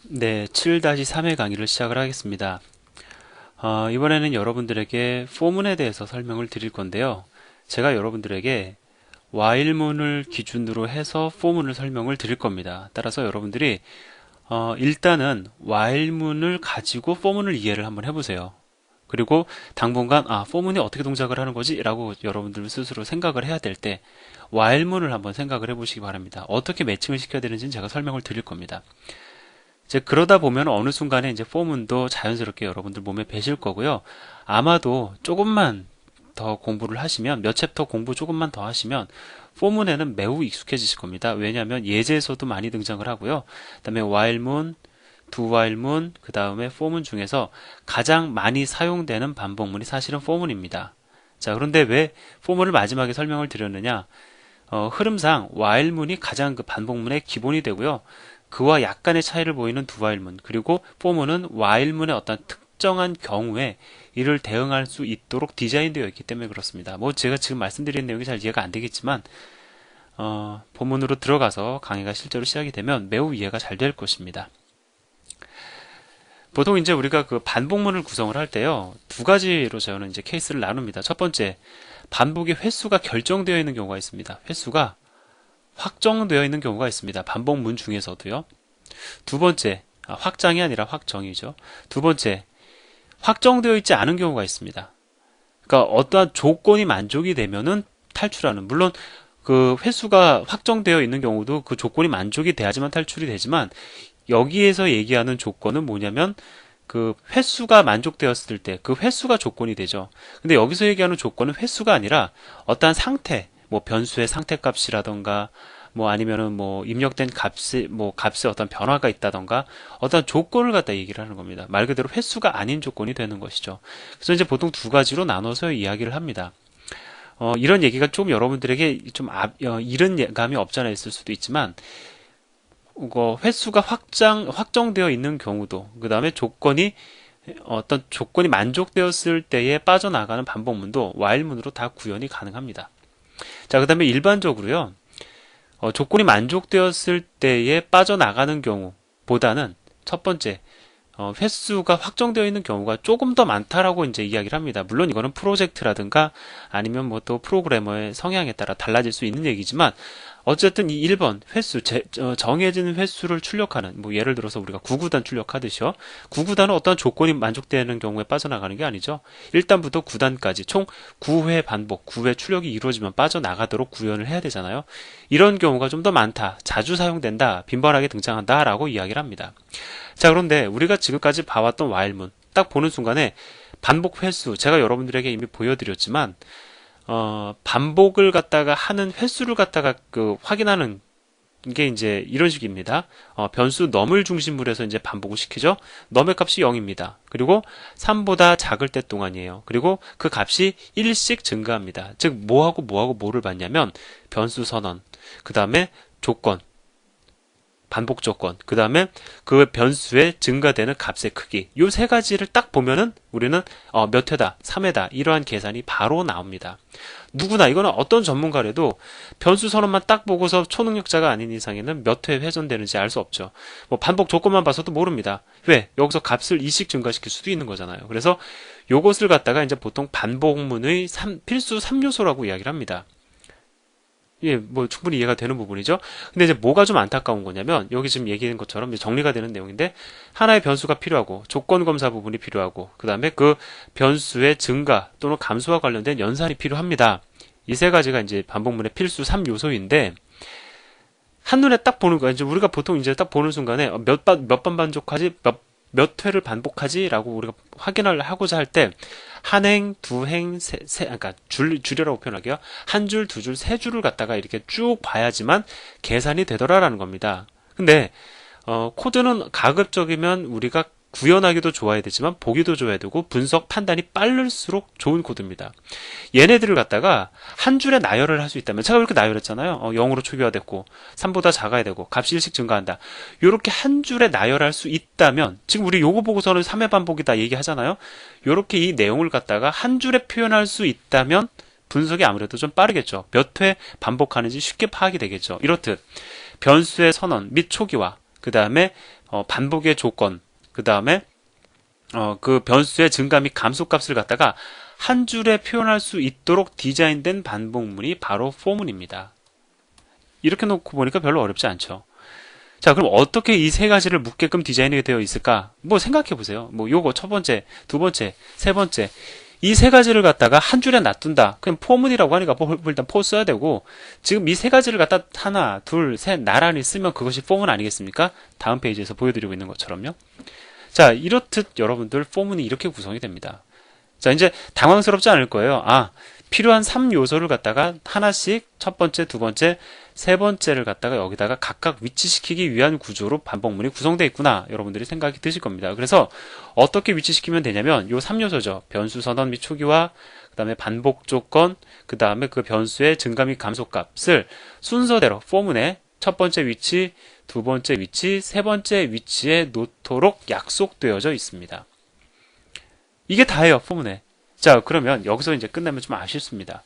네, 7-3의 강의를 시작을 하겠습니다. 이번에는 여러분들에게 포문에 대해서 설명을 드릴 건데요. 제가 여러분들에게 while문을 기준으로 해서 포문을 설명을 드릴 겁니다. 따라서 여러분들이 일단은 while문을 가지고 포문을 이해를 한번 해보세요. 그리고 당분간 포문이 어떻게 동작을 하는 거지? 라고 여러분들 스스로 생각을 해야 될 때 while문을 한번 생각을 해보시기 바랍니다. 어떻게 매칭을 시켜야 되는지는 제가 설명을 드릴 겁니다. 이제 그러다 보면 어느 순간에 이제 포문도 자연스럽게 여러분들 몸에 배실 거고요. 아마도 조금만 더 공부를 하시면, 몇 챕터 공부 조금만 더 하시면 포문에는 매우 익숙해지실 겁니다. 왜냐하면 예제에서도 많이 등장을 하고요. 그다음에 while문, do-while문, 그 다음에 포문 중에서 가장 많이 사용되는 반복문이 사실은 포문입니다. 자, 그런데 왜 포문을 마지막에 설명을 드렸느냐? 흐름상 while문이 가장 그 반복문의 기본이 되고요. 그와 약간의 차이를 보이는 do-while문, 그리고 for문은 while문의 어떤 특정한 경우에 이를 대응할 수 있도록 디자인되어 있기 때문에 그렇습니다. 뭐 제가 지금 말씀드린 내용이 잘 이해가 안 되겠지만 본문으로 들어가서 강의가 실제로 시작이 되면 매우 이해가 잘 될 것입니다. 보통 이제 우리가 그 반복문을 구성을 할 때요, 두 가지로 저는 이제 케이스를 나눕니다. 첫 번째, 반복의 횟수가 결정되어 있는 경우가 있습니다. 횟수가 확정되어 있는 경우가 있습니다. 반복문 중에서도요. 두 번째, 확장이 아니라 확정이죠. 두 번째, 확정되어 있지 않은 경우가 있습니다. 그러니까 어떠한 조건이 만족이 되면은 탈출하는, 물론 그 횟수가 확정되어 있는 경우도 그 조건이 만족이 돼야지만 탈출이 되지만, 여기에서 얘기하는 조건은 뭐냐면 그 횟수가 만족되었을 때 그 횟수가 조건이 되죠. 근데 여기서 얘기하는 조건은 횟수가 아니라 어떠한 상태, 뭐 변수의 상태값이라던가 뭐 아니면은 뭐 입력된 값에 어떤 변화가 있다던가 어떤 조건을 갖다 얘기를 하는 겁니다. 말 그대로 횟수가 아닌 조건이 되는 것이죠. 그래서 이제 보통 두 가지로 나눠서 이야기를 합니다. 이런 얘기가 좀 여러분들에게 좀 이른 감이 없지 않아 있을 수도 있지만, 횟수가 확정되어 있는 경우도, 그 다음에 어떤 조건이 만족되었을 때에 빠져나가는 반복문도 while문으로 다 구현이 가능합니다. 자, 그 다음에 일반적으로요, 조건이 만족되었을 때에 빠져나가는 경우보다는 첫 번째, 횟수가 확정되어 있는 경우가 조금 더 많다라고 이제 이야기를 합니다. 물론 이거는 프로젝트라든가 아니면 뭐 또 프로그래머의 성향에 따라 달라질 수 있는 얘기지만, 어쨌든 이 1번 횟수, 정해진 횟수를 출력하는, 뭐 예를 들어서 우리가 9구단 출력하듯이요. 9구단은 어떤 조건이 만족되는 경우에 빠져나가는 게 아니죠. 1단부터 9단까지 총 9회 반복, 9회 출력이 이루어지면 빠져나가도록 구현을 해야 되잖아요. 이런 경우가 좀 더 많다, 자주 사용된다, 빈번하게 등장한다라고 이야기를 합니다. 자, 그런데 우리가 지금까지 봐왔던 while문, 딱 보는 순간에 반복 횟수, 제가 여러분들에게 이미 보여드렸지만, 반복을 갖다가 하는 횟수를 갖다가 확인하는 게 이제 이런 식입니다. 변수 num을 중심으로 해서 이제 반복을 시키죠. num의 값이 0입니다. 그리고 3보다 작을 때 동안이에요. 그리고 그 값이 1씩 증가합니다. 즉, 뭐하고 뭐를 받냐면, 변수 선언, 그 다음에 조건, 반복 조건, 그 다음에 그 변수에 증가되는 값의 크기, 요 세 가지를 딱 보면은 우리는 몇 회다, 3회다, 이러한 계산이 바로 나옵니다. 누구나, 이거는 어떤 전문가라도 변수 선언만 딱 보고서 초능력자가 아닌 이상에는 몇 회 회전되는지 알 수 없죠. 뭐 반복 조건만 봐서도 모릅니다. 왜? 여기서 값을 2씩 증가시킬 수도 있는 거잖아요. 그래서 요것을 갖다가 이제 보통 반복문의 필수 3요소라고 이야기를 합니다. 예, 뭐 충분히 이해가 되는 부분이죠. 근데 이제 뭐가 좀 안타까운 거냐면, 여기 지금 얘기한 것처럼 정리가 되는 내용인데, 하나의 변수가 필요하고 조건 검사 부분이 필요하고, 그 다음에 그 변수의 증가 또는 감소와 관련된 연산이 필요합니다. 이 세 가지가 이제 반복문의 필수 3요소인데, 한눈에 딱 보는 거야. 이제 우리가 보통 이제 딱 보는 순간에 몇 번 반복하지, 몇 회를 반복하지라고 우리가 확인을 하고자 할 때, 한 행, 두 행, 그러니까 줄이라고 표현할게요. 한 줄, 두 줄, 세 줄을 갖다가 이렇게 쭉 봐야지만 계산이 되더라라는 겁니다. 근데 코드는 가급적이면 우리가 구현하기도 좋아야 되지만 보기도 좋아야 되고 분석 판단이 빠를수록 좋은 코드입니다. 얘네들을 갖다가 한 줄에 나열을 할 수 있다면, 제가 이렇게 나열했잖아요. 0으로 초기화됐고 3보다 작아야 되고 값이 1씩 증가한다. 이렇게 한 줄에 나열할 수 있다면, 지금 우리 요거 보고서는 3회 반복이다 얘기하잖아요. 이렇게 이 내용을 갖다가 한 줄에 표현할 수 있다면 분석이 아무래도 좀 빠르겠죠. 몇 회 반복하는지 쉽게 파악이 되겠죠. 이렇듯 변수의 선언 및 초기화, 그 다음에 반복의 조건, 그 다음에 그 변수의 증가 및 감소값을 갖다가 한 줄에 표현할 수 있도록 디자인된 반복문이 바로 for문입니다. 이렇게 놓고 보니까 별로 어렵지 않죠. 자, 그럼 어떻게 이 세 가지를 묶게끔 디자인이 되어 있을까? 뭐 생각해 보세요. 뭐 요거 첫 번째, 두 번째, 세 번째. 이 세 가지를 갖다가 한 줄에 놔둔다. 그냥 포문이라고 하니까 일단 포 써야 되고, 지금 이 세 가지를 갖다 하나, 둘, 셋 나란히 쓰면 그것이 포문 아니겠습니까? 다음 페이지에서 보여드리고 있는 것처럼요. 자, 이렇듯 여러분들 포문이 이렇게 구성이 됩니다. 자, 이제 당황스럽지 않을 거예요. 필요한 3요소를 갖다가 하나씩 첫 번째, 두 번째, 세 번째를 갖다가 여기다가 각각 위치시키기 위한 구조로 반복문이 구성되어 있구나. 여러분들이 생각이 드실 겁니다. 그래서 어떻게 위치시키면 되냐면 요 3요소죠. 변수 선언 및 초기화, 그 다음에 반복 조건, 그 다음에 그 변수의 증가 및 감소값을 순서대로 포문에 첫 번째 위치, 두 번째 위치, 세 번째 위치에 놓도록 약속되어져 있습니다. 이게 다예요, 포문에. 자, 그러면 여기서 이제 끝나면 좀 아쉽습니다.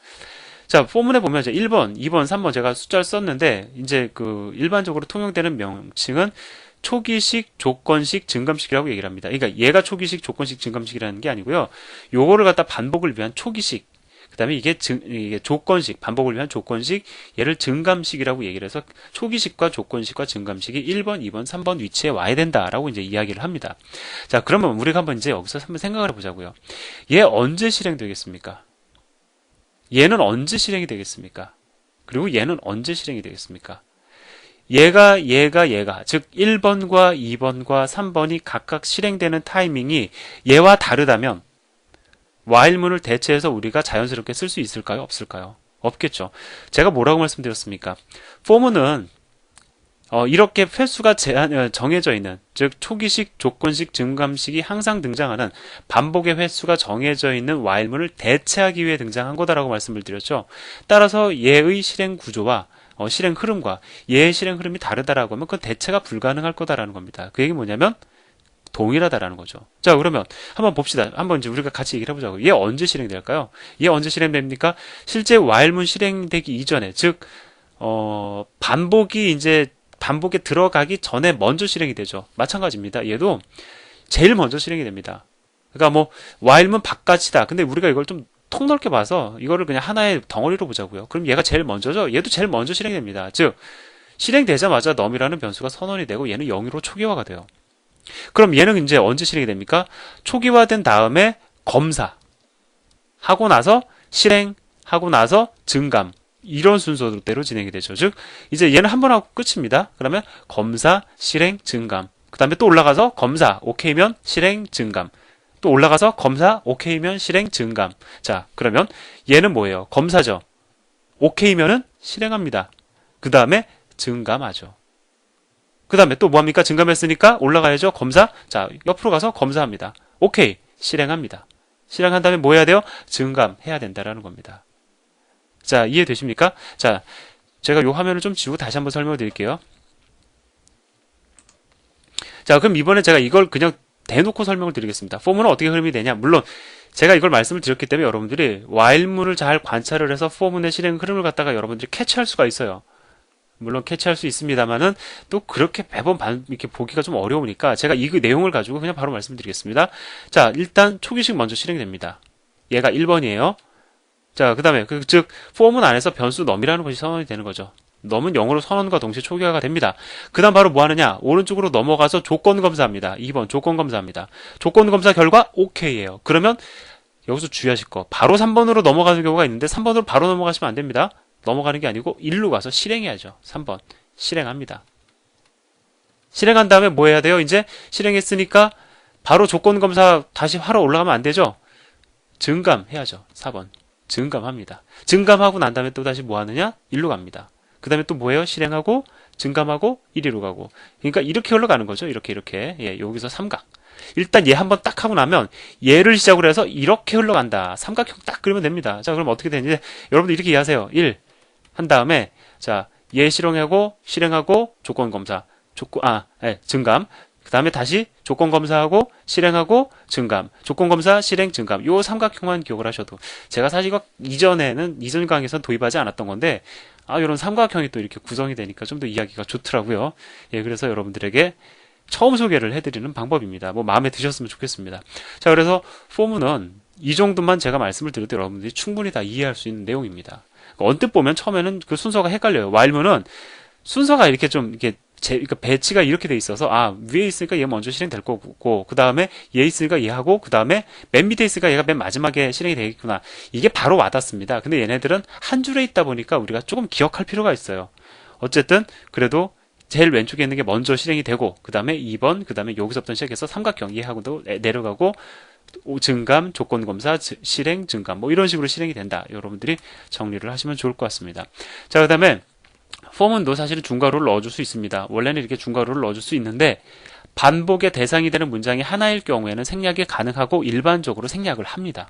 자, 포문에 보면 이제 1번, 2번, 3번 제가 숫자를 썼는데, 이제 그 일반적으로 통용되는 명칭은 초기식, 조건식, 증감식이라고 얘기를 합니다. 그러니까 얘가 초기식, 조건식, 증감식이라는 게 아니고요. 요거를 갖다 반복을 위한 초기식, 그 다음에 이게 조건식, 반복을 위한 조건식, 얘를 증감식이라고 얘기를 해서 초기식과 조건식과 증감식이 1번, 2번, 3번 위치에 와야 된다라고 이제 이야기를 합니다. 자, 그러면 우리가 한번 이제 여기서 한번 생각을 해보자고요. 얘 언제 실행되겠습니까? 얘는 언제 실행이 되겠습니까? 그리고 얘는 언제 실행이 되겠습니까? 얘가, 즉 1번과 2번과 3번이 각각 실행되는 타이밍이 얘와 다르다면 while문을 대체해서 우리가 자연스럽게 쓸 수 있을까요? 없을까요? 없겠죠. 제가 뭐라고 말씀드렸습니까? for문은 이렇게 횟수가 정해져 있는, 즉 초기식, 조건식, 증감식이 항상 등장하는 반복의 횟수가 정해져 있는 while문을 대체하기 위해 등장한 거다라고 말씀을 드렸죠. 따라서 얘의 실행 구조와 실행 흐름과 얘의 실행 흐름이 다르다라고 하면 그건 대체가 불가능할 거다라는 겁니다. 그 얘기 뭐냐면 동일하다라는 거죠. 자, 그러면 한번 봅시다. 한번 이제 우리가 같이 얘기를 해보자고. 얘 언제 실행될까요? 얘 언제 실행됩니까? 실제 while문 실행되기 이전에, 즉 반복에 들어가기 전에 먼저 실행이 되죠. 마찬가지입니다. 얘도 제일 먼저 실행이 됩니다. 그러니까 뭐 while문 바깥이다. 근데 우리가 이걸 좀 통넓게 봐서 이거를 그냥 하나의 덩어리로 보자고요. 그럼 얘가 제일 먼저죠. 얘도 제일 먼저 실행됩니다. 즉 실행되자마자 num이라는 변수가 선언이 되고 얘는 0으로 초기화가 돼요. 그럼 얘는 이제 언제 실행이 됩니까? 초기화된 다음에 검사 하고 나서 실행하고 나서 증감, 이런 순서대로 진행이 되죠. 즉 이제 얘는 한 번 하고 끝입니다. 그러면 검사, 실행, 증감, 그 다음에 또 올라가서 검사, 오케이면 실행, 증감, 또 올라가서 검사, 오케이면 실행, 증감. 자, 그러면 얘는 뭐예요? 검사죠. 오케이면은 실행합니다. 그 다음에 증감하죠. 그 다음에 또 뭐합니까? 증감했으니까 올라가야죠. 검사. 자, 옆으로 가서 검사합니다. 오케이. 실행합니다. 실행한 다음에 뭐 해야 돼요? 증감해야 된다라는 겁니다. 자, 이해되십니까? 자, 제가 이 화면을 좀 지우고 다시 한번 설명을 드릴게요. 자, 그럼 이번에 제가 이걸 그냥 대놓고 설명을 드리겠습니다. for문은 어떻게 흐름이 되냐? 물론 제가 이걸 말씀을 드렸기 때문에 여러분들이 while문을 잘 관찰을 해서 for문의 실행 흐름을 갖다가 여러분들이 캐치할 수가 있어요. 물론 캐치할 수 있습니다만은 또 그렇게 매번 이렇게 보기가 좀 어려우니까 제가 이 내용을 가지고 그냥 바로 말씀드리겠습니다. 자, 일단 초기식 먼저 실행됩니다. 얘가 1번이에요. 자, 그 다음에 즉 for문 안에서 변수 num이라는 것이 선언이 되는 거죠. num은 0으로 선언과 동시에 초기화가 됩니다. 그 다음 바로 뭐 하느냐? 오른쪽으로 넘어가서 조건 검사합니다. 2번 조건 검사합니다. 조건 검사 결과 OK예요. 그러면 여기서 주의하실 거, 바로 3번으로 넘어가는 경우가 있는데 3번으로 바로 넘어가시면 안 됩니다. 넘어가는 게 아니고 1로 가서 실행해야죠. 3번 실행합니다. 실행한 다음에 뭐 해야 돼요? 이제 실행했으니까 바로 조건 검사 다시 하러 올라가면 안 되죠. 증감해야죠. 4번 증감합니다. 증감하고 난 다음에 또 다시 뭐 하느냐? 1로 갑니다. 그 다음에 또 뭐예요? 실행하고 증감하고 1로 가고. 그러니까 이렇게 흘러가는 거죠. 이렇게. 예, 여기서 삼각. 일단 얘 한번 딱 하고 나면 얘를 시작으로 해서 이렇게 흘러간다. 삼각형 딱 그리면 됩니다. 자, 그럼 어떻게 되는지 여러분들 이렇게 이해하세요. 1 한 다음에 자, 얘 실행하고 조건 검사. 증감. 그 다음에 다시 조건 검사하고 실행하고 증감. 조건 검사, 실행, 증감. 요 삼각형만 기억을 하셔도. 제가 사실 이전 강의에서 도입하지 않았던 건데 이런 삼각형이 또 이렇게 구성이 되니까 좀 더 이해하기가 좋더라고요. 예, 그래서 여러분들에게 처음 소개를 해드리는 방법입니다. 뭐 마음에 드셨으면 좋겠습니다. 자, 그래서 폼은 이 정도만 제가 말씀을 드려도 여러분들이 충분히 다 이해할 수 있는 내용입니다. 언뜻 보면 처음에는 그 순서가 헷갈려요. while문은 순서가 이렇게 좀 이렇게 그러니까 배치가 이렇게 돼 있어서 위에 있으니까 얘 먼저 실행될 거고 그 다음에 얘 있으니까 얘 하고 그 다음에 맨 밑에 있으니까 얘가 맨 마지막에 실행이 되겠구나. 이게 바로 와닿습니다. 근데 얘네들은 한 줄에 있다 보니까 우리가 조금 기억할 필요가 있어요. 어쨌든 그래도 제일 왼쪽에 있는 게 먼저 실행이 되고 그 다음에 2번 그 다음에 여기서부터 시작해서 삼각형 이해하고도 내려가고 증감, 조건검사, 실행, 증감 뭐 이런 식으로 실행이 된다. 여러분들이 정리를 하시면 좋을 것 같습니다. 자, 그 다음에 폼은도 사실은 중괄호를 넣어줄 수 있습니다. 원래는 이렇게 중괄호를 넣어줄 수 있는데 반복의 대상이 되는 문장이 하나일 경우에는 생략이 가능하고 일반적으로 생략을 합니다.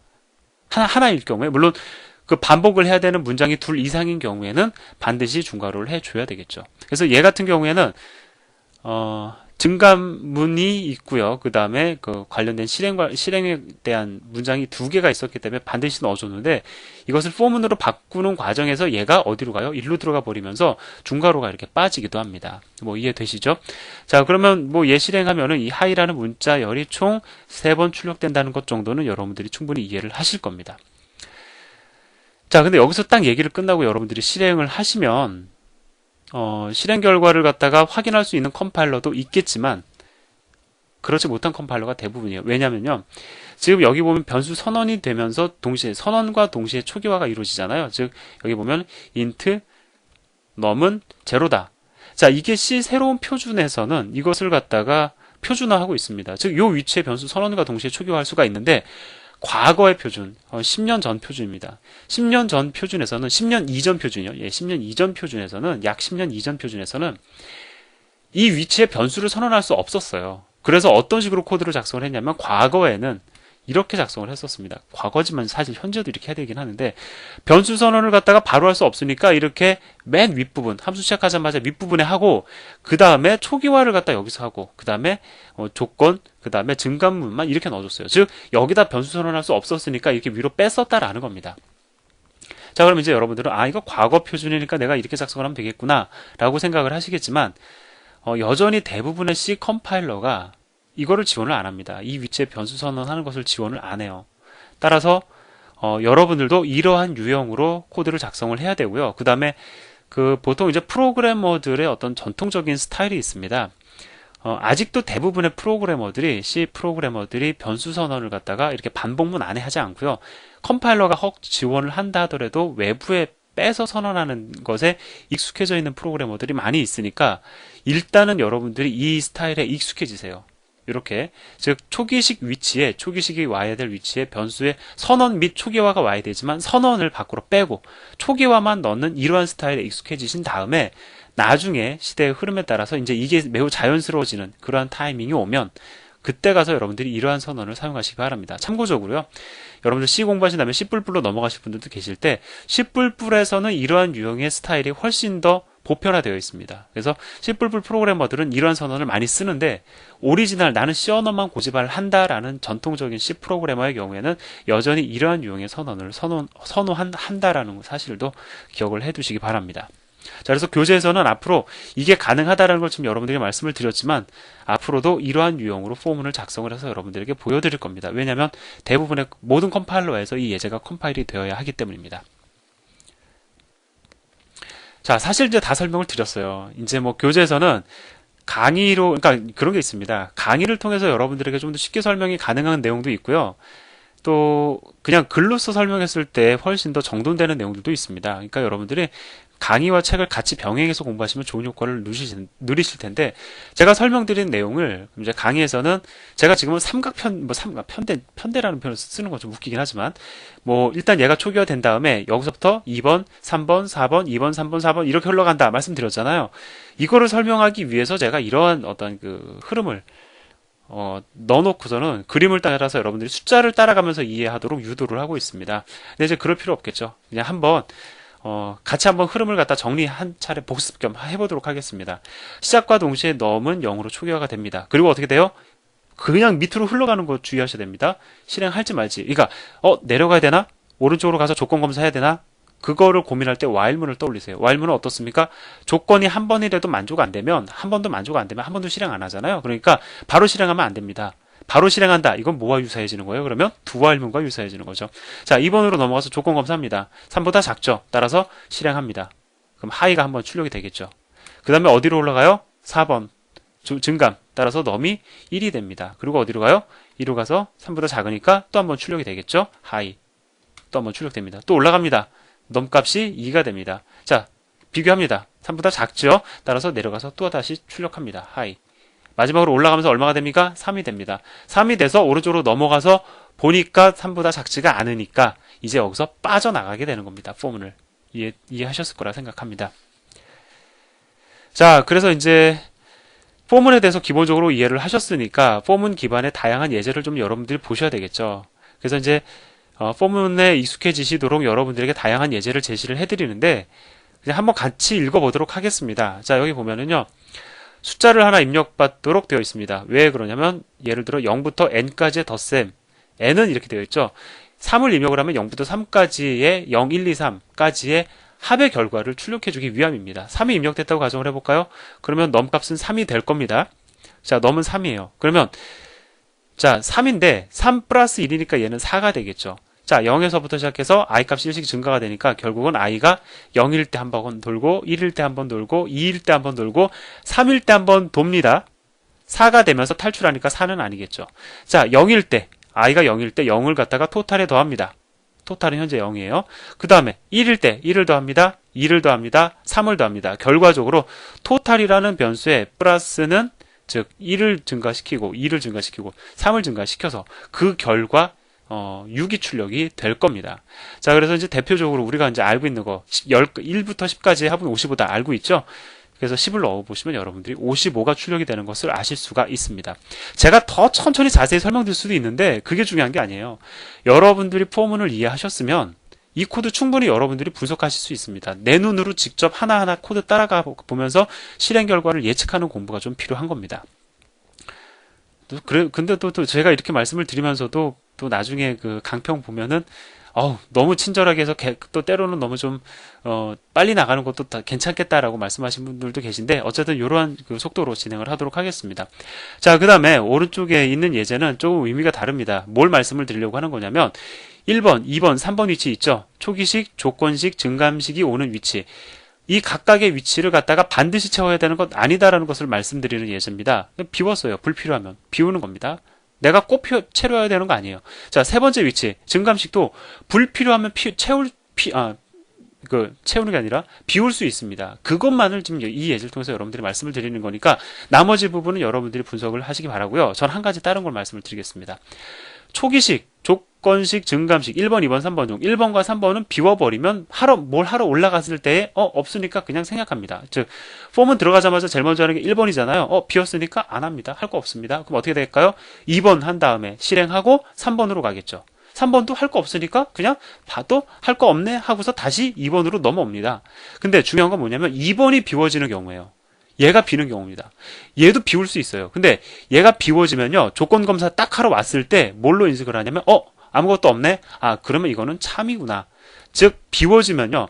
하나일 경우에 물론 그 반복을 해야 되는 문장이 둘 이상인 경우에는 반드시 중괄호를 해줘야 되겠죠. 그래서 얘 같은 경우에는 증감문이 있고요. 그 다음에 그 관련된 실행에 대한 문장이 두 개가 있었기 때문에 반드시 넣어줬는데 이것을 for문으로 바꾸는 과정에서 얘가 어디로 가요? 일로 들어가 버리면서 중괄호가 이렇게 빠지기도 합니다. 뭐 이해되시죠? 자, 그러면 뭐 얘 실행하면은 이 hi라는 문자열이 총 3번 출력된다는 것 정도는 여러분들이 충분히 이해를 하실 겁니다. 자, 근데 여기서 딱 얘기를 끝나고 여러분들이 실행을 하시면 실행 결과를 갖다가 확인할 수 있는 컴파일러도 있겠지만 그렇지 못한 컴파일러가 대부분이에요. 왜냐면요. 지금 여기 보면 변수 선언이 되면서 동시에 선언과 동시에 초기화가 이루어지잖아요. 즉 여기 보면 int num은 제로다. 자, 이게 C 새로운 표준에서는 이것을 갖다가 표준화하고 있습니다. 즉 요 위치에 변수 선언과 동시에 초기화할 수가 있는데 과거의 표준, 10년 전 표준입니다. 10년 전 표준에서는 10년 이전 표준이요. 예, 10년 이전 표준에서는 약 10년 이전 표준에서는 이 위치에 변수를 선언할 수 없었어요. 그래서 어떤 식으로 코드를 작성을 했냐면 과거에는 이렇게 작성을 했었습니다. 과거지만 사실 현재도 이렇게 해야 되긴 하는데 변수 선언을 갖다가 바로 할 수 없으니까 이렇게 맨 윗부분 함수 시작하자마자 윗부분에 하고 그 다음에 초기화를 갖다 여기서 하고 그 다음에 조건 그 다음에 증감문만 이렇게 넣어줬어요. 즉 여기다 변수 선언할 수 없었으니까 이렇게 위로 뺐었다라는 겁니다. 자, 그럼 이제 여러분들은 이거 과거 표준이니까 내가 이렇게 작성을 하면 되겠구나 라고 생각을 하시겠지만 여전히 대부분의 C 컴파일러가 이거를 지원을 안 합니다. 이 위치에 변수 선언하는 것을 지원을 안 해요. 따라서 여러분들도 이러한 유형으로 코드를 작성을 해야 되고요. 그 다음에 보통 이제 프로그래머들의 어떤 전통적인 스타일이 있습니다. 아직도 대부분의 프로그래머들이 C 프로그래머들이 변수 선언을 갖다가 이렇게 반복문 안에 하지 않고요. 컴파일러가 혹 지원을 한다 하더라도 외부에 빼서 선언하는 것에 익숙해져 있는 프로그래머들이 많이 있으니까 일단은 여러분들이 이 스타일에 익숙해지세요. 이렇게 즉 초기식이 와야 될 위치에 변수의 선언 및 초기화가 와야 되지만 선언을 밖으로 빼고 초기화만 넣는 이러한 스타일에 익숙해지신 다음에 나중에 시대의 흐름에 따라서 이제 이게 매우 자연스러워지는 그러한 타이밍이 오면 그때 가서 여러분들이 이러한 선언을 사용하시기 바랍니다. 참고적으로요. 여러분들 C 공부하신 다음에 C++로 넘어가실 분들도 계실 때 C++에서는 이러한 유형의 스타일이 훨씬 더 보편화되어 있습니다. 그래서 C++ 프로그래머들은 이러한 선언을 많이 쓰는데 오리지널 나는 C 언어만 고집을 한다라는 전통적인 C 프로그래머의 경우에는 여전히 이러한 유형의 선언을 선호한다라는 사실도 기억을 해두시기 바랍니다. 자, 그래서 교재에서는 앞으로 이게 가능하다는 걸 지금 여러분들에게 말씀을 드렸지만 앞으로도 이러한 유형으로 포문을 작성을 해서 여러분들에게 보여드릴 겁니다. 왜냐하면 대부분의 모든 컴파일러에서 이 예제가 컴파일이 되어야 하기 때문입니다. 자, 사실 이제 다 설명을 드렸어요. 이제 뭐 교재에서는 강의로, 그러니까 그런 게 있습니다. 강의를 통해서 여러분들에게 좀 더 쉽게 설명이 가능한 내용도 있고요. 또 그냥 글로써 설명했을 때 훨씬 더 정돈되는 내용들도 있습니다. 그러니까 여러분들이 강의와 책을 같이 병행해서 공부하시면 좋은 효과를 누리실 텐데 제가 설명드린 내용을 이제 강의에서는 제가 지금은 편대라는 표현을 쓰는 건 좀 웃기긴 하지만 뭐 일단 얘가 초기화된 다음에 여기서부터 2번, 3번, 4번, 2번, 3번, 4번 이렇게 흘러간다 말씀드렸잖아요. 이거를 설명하기 위해서 제가 이러한 어떤 그 흐름을 넣어놓고서는 그림을 따라서 여러분들이 숫자를 따라가면서 이해하도록 유도를 하고 있습니다. 근데 이제 그럴 필요 없겠죠. 그냥 한번 같이 한번 흐름을 갖다 정리 한 차례 복습 겸 해보도록 하겠습니다. 시작과 동시에 넘은 0으로 초기화가 됩니다. 그리고 어떻게 돼요? 그냥 밑으로 흘러가는 거 주의하셔야 됩니다. 실행할지 말지. 그러니까 내려가야 되나? 오른쪽으로 가서 조건 검사해야 되나? 그거를 고민할 때 while문을 떠올리세요. while문은 어떻습니까? 조건이 한 번이라도 만족 안 되면, 한 번도 만족 안 되면 한 번도 실행 안 하잖아요. 그러니까 바로 실행하면 안 됩니다. 바로 실행한다. 이건 뭐와 유사해지는 거예요? 그러면 do while문과 유사해지는 거죠. 자, 2번으로 넘어가서 조건 검사합니다. 3보다 작죠. 따라서 실행합니다. 그럼 high가 한번 출력이 되겠죠. 그 다음에 어디로 올라가요? 4번. 증감. 따라서 num이 1이 됩니다. 그리고 어디로 가요? 2로 가서 3보다 작으니까 또 한번 출력이 되겠죠. high. 또 한번 출력됩니다. 또 올라갑니다. num 값이 2가 됩니다. 자, 비교합니다. 3보다 작죠? 따라서 내려가서 또 다시 출력합니다. high. 마지막으로 올라가면서 얼마가 됩니까? 3이 됩니다. 3이 돼서 오른쪽으로 넘어가서 보니까 3보다 작지가 않으니까 이제 여기서 빠져나가게 되는 겁니다. 포문을. 이해하셨을 거라 생각합니다. 자, 그래서 이제 포문에 대해서 기본적으로 이해를 하셨으니까 포문 기반의 다양한 예제를 좀 여러분들이 보셔야 되겠죠. 그래서 이제 포문에 익숙해지시도록 여러분들에게 다양한 예제를 제시를 해드리는데 그냥 한번 같이 읽어보도록 하겠습니다. 자, 여기 보면은요. 숫자를 하나 입력받도록 되어 있습니다. 왜 그러냐면 예를 들어 0부터 n까지의 덧셈 n은 이렇게 되어 있죠. 3을 입력을 하면 0부터 3까지의 0, 1, 2, 3까지의 합의 결과를 출력해주기 위함입니다. 3이 입력됐다고 가정을 해볼까요? 그러면 num 값은 3이 될 겁니다. 자, num은 3이에요. 그러면 자 3인데 3 플러스 1이니까 얘는 4가 되겠죠. 자, 0에서부터 시작해서 i 값이 1씩 증가가 되니까 결국은 i가 0일 때 한 번 돌고 1일 때 한 번 돌고 2일 때 한 번 돌고 3일 때 한 번 돕니다. 4가 되면서 탈출하니까 4는 아니겠죠. 자, 0일 때 i가 0일 때 0을 갖다가 토탈에 더합니다. 토탈은 현재 0이에요. 그 다음에 1일 때 1을 더합니다. 2를 더합니다. 3을 더합니다. 결과적으로 토탈이라는 변수에 플러스는 즉 1을 증가시키고 2를 증가시키고 3을 증가시켜서 그 결과 6이 출력이 될 겁니다. 자, 그래서 이제 대표적으로 우리가 이제 알고 있는 거 1부터 10까지의 합은 55다 알고 있죠? 그래서 10을 넣어보시면 여러분들이 55가 출력이 되는 것을 아실 수가 있습니다. 제가 더 천천히 자세히 설명드릴 수도 있는데 그게 중요한 게 아니에요. 여러분들이 포문을 이해하셨으면 이 코드 충분히 여러분들이 분석하실 수 있습니다. 내 눈으로 직접 하나하나 코드 따라가 보면서 실행 결과를 예측하는 공부가 좀 필요한 겁니다. 근데 또 제가 이렇게 말씀을 드리면서도 또 나중에 그 강평 보면은 너무 친절하게 해서 또 때로는 너무 좀 빨리 나가는 것도 다 괜찮겠다라고 말씀하신 분들도 계신데 어쨌든 이러한 그 속도로 진행을 하도록 하겠습니다. 자, 그 다음에 오른쪽에 있는 예제는 조금 의미가 다릅니다. 뭘 말씀을 드리려고 하는 거냐면 1번, 2번, 3번 위치 있죠. 초기식, 조건식, 증감식이 오는 위치. 이 각각의 위치를 갖다가 반드시 채워야 되는 것 아니다라는 것을 말씀드리는 예제입니다. 비웠어요. 불필요하면. 비우는 겁니다. 내가 꼭 채워야 되는 거 아니에요. 자, 세 번째 위치. 증감식도 불필요하면 채우는 게 아니라 비울 수 있습니다. 그것만을 지금 이 예제를 통해서 여러분들이 말씀을 드리는 거니까 나머지 부분은 여러분들이 분석을 하시기 바라고요. 전 한 가지 다른 걸 말씀을 드리겠습니다. 초기식, 조건식, 증감식 1번, 2번, 3번 중 1번과 3번은 비워버리면 뭘 하러 올라갔을 때에 없으니까 그냥 생략합니다. 즉 폼은 들어가자마자 제일 먼저 하는 게 1번이잖아요. 비었으니까 안 합니다. 할 거 없습니다. 그럼 어떻게 될까요? 2번 한 다음에 실행하고 3번으로 가겠죠. 3번도 할 거 없으니까 그냥 봐도 할 거 없네 하고서 다시 2번으로 넘어옵니다. 근데 중요한 건 뭐냐면 2번이 비워지는 경우예요. 얘가 비는 경우입니다. 얘도 비울 수 있어요. 근데 얘가 비워지면요. 조건 검사 딱 하러 왔을 때 뭘로 인식을 하냐면 아무것도 없네? 그러면 이거는 참이구나. 즉 비워지면요.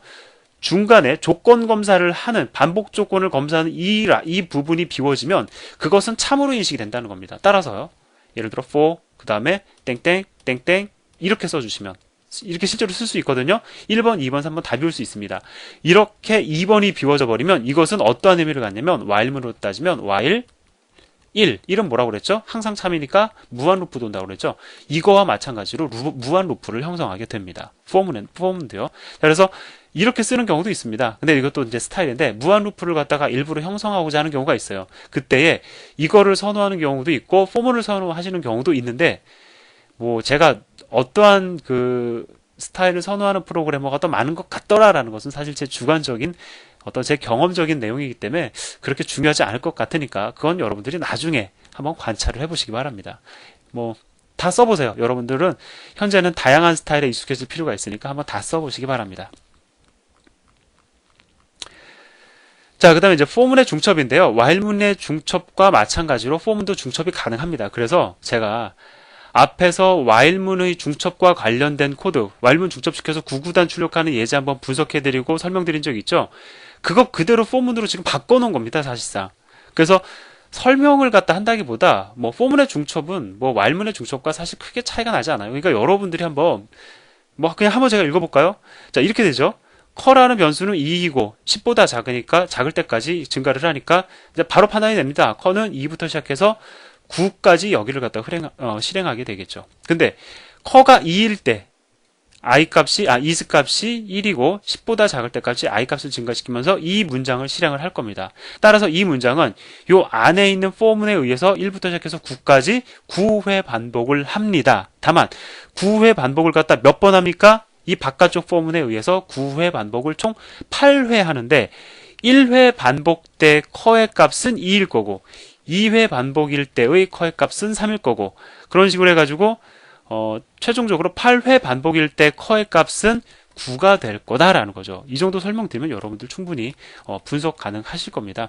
중간에 조건 검사를 하는 반복 조건을 검사하는 이 부분이 비워지면 그것은 참으로 인식이 된다는 겁니다. 따라서요. 예를 들어 for 그 다음에 땡땡 땡땡 이렇게 써주시면 이렇게 실제로 쓸 수 있거든요. 1번, 2번, 3번 다 비울 수 있습니다. 이렇게 2번이 비워져 버리면 이것은 어떠한 의미를 갖냐면 while문으로 따지면 while 1은 뭐라고 그랬죠? 항상 참이니까 무한 루프 돈다고 그랬죠? 이거와 마찬가지로 무한 루프를 형성하게 됩니다. form은요. 그래서 이렇게 쓰는 경우도 있습니다. 근데 이것도 이제 스타일인데 무한 루프를 갖다가 일부러 형성하고자 하는 경우가 있어요. 그때에 이거를 선호하는 경우도 있고 form을 선호하시는 경우도 있는데 제가 어떠한 그 스타일을 선호하는 프로그래머가 더 많은 것 같더라라는 것은 사실 제 주관적인 제 경험적인 내용이기 때문에 그렇게 중요하지 않을 것 같으니까 그건 여러분들이 나중에 한번 관찰을 해보시기 바랍니다. 다 써보세요. 여러분들은 현재는 다양한 스타일에 익숙해질 필요가 있으니까 한번 다 써보시기 바랍니다. 자, 그 다음에 이제 for문의 중첩인데요. while문의 중첩과 마찬가지로 for문도 중첩이 가능합니다. 그래서 제가 앞에서 while문의 중첩과 관련된 코드, while문 중첩시켜서 구구단 출력하는 예제 한번 분석해드리고 설명드린 적 있죠? 그거 그대로 for문으로 지금 바꿔놓은 겁니다, 사실상. 그래서 설명을 갖다 한다기보다 뭐 for문의 중첩은 뭐 while문의 중첩과 사실 크게 차이가 나지 않아요. 그러니까 여러분들이 한번 뭐 그냥 한번 제가 읽어볼까요? 자, 이렇게 되죠. 커라는 변수는 2이고 10보다 작으니까 작을 때까지 증가를 하니까 이제 바로 판단이 됩니다. 커는 2부터 시작해서 9까지 여기를 갖다 실행하게 되겠죠. 근데 커가 2일 때 is 값이 1이고 10보다 작을 때까지 i 값을 증가시키면서 이 문장을 실행을 할 겁니다. 따라서 이 문장은 요 안에 있는 for문에 의해서 1부터 시작해서 9까지 9회 반복을 합니다. 다만 9회 반복을 갖다 몇 번 합니까? 이 바깥쪽 for문에 의해서 9회 반복을 총 8회 하는데 1회 반복 때 커의 값은 2일 거고 2회 반복일 때의 커의 값은 3일 거고 그런 식으로 해가지고 최종적으로 8회 반복일 때 커의 값은 9가 될 거다라는 거죠. 이 정도 설명드리면 여러분들 충분히 분석 가능하실 겁니다.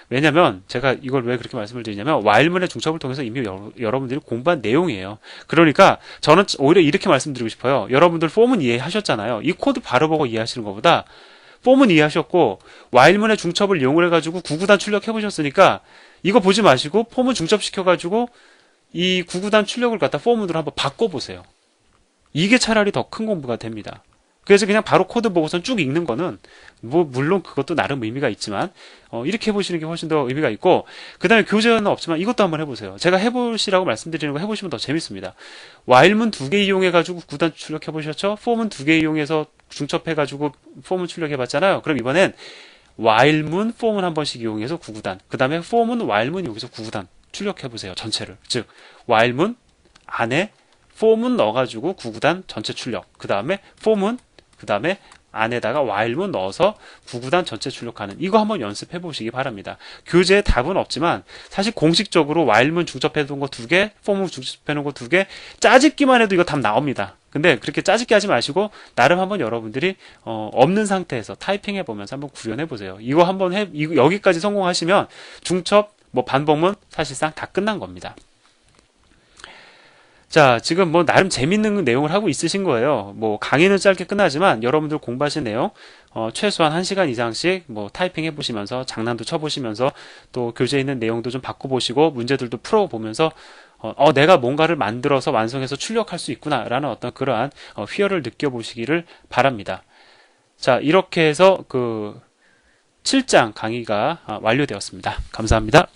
왜냐면 제가 이걸 왜 그렇게 말씀을 드리냐면 while문의 중첩을 통해서 이미 여러분들이 공부한 내용이에요. 그러니까 저는 오히려 이렇게 말씀드리고 싶어요. 여러분들 for문 이해하셨잖아요. 이 코드 바로 보고 이해하시는 것보다 for문 이해하셨고 while문의 중첩을 이용을 해가지고 구구단 출력해 보셨으니까 이거 보지 마시고 for문 중첩시켜가지고 이 구구단 출력을 갖다 for문으로 한번 바꿔보세요. 이게 차라리 더 큰 공부가 됩니다. 그래서 그냥 바로 코드 보고선 쭉 읽는 거는 뭐 물론 그것도 나름 의미가 있지만 이렇게 해보시는 게 훨씬 더 의미가 있고 그 다음에 교재는 없지만 이것도 한번 해보세요. 제가 해보시라고 말씀드리는 거 해보시면 더 재밌습니다. while문 2개 이용해가지고 구구단 출력해보셨죠? for문 2개 이용해서 중첩해가지고 for문 출력해봤잖아요. 그럼 이번엔 while문, for문 한 번씩 이용해서 구구단 그 다음에 for문, while문 여기서 구구단 출력해보세요. 전체를. 즉 while문 안에 for문 넣어가지고 구구단 전체 출력 그 다음에 for문 그 다음에 안에다가 while문 넣어서 구구단 전체 출력하는 이거 한번 연습해 보시기 바랍니다. 교재에 답은 없지만 사실 공식적으로 while문 중첩해 놓은 거 2개 for문 중첩해 놓은 거 2개 짜집기만 해도 이거 답 나옵니다. 근데 그렇게 짜집기 하지 마시고 나름 한번 여러분들이 없는 상태에서 타이핑 해보면서 한번 구현해 보세요. 이거 한번 여기까지 성공하시면 중첩 뭐 반복문 사실상 다 끝난 겁니다. 자, 지금 뭐 나름 재밌는 내용을 하고 있으신 거예요. 뭐 강의는 짧게 끝나지만 여러분들 공부하신 내용 최소한 1시간 이상씩 뭐 타이핑 해보시면서 장난도 쳐보시면서 또 교재에 있는 내용도 좀 바꿔보시고 문제들도 풀어보면서 내가 뭔가를 만들어서 완성해서 출력할 수 있구나 라는 어떤 그러한 희열을 느껴보시기를 바랍니다. 자, 이렇게 해서 그 7장 강의가 완료되었습니다. 감사합니다.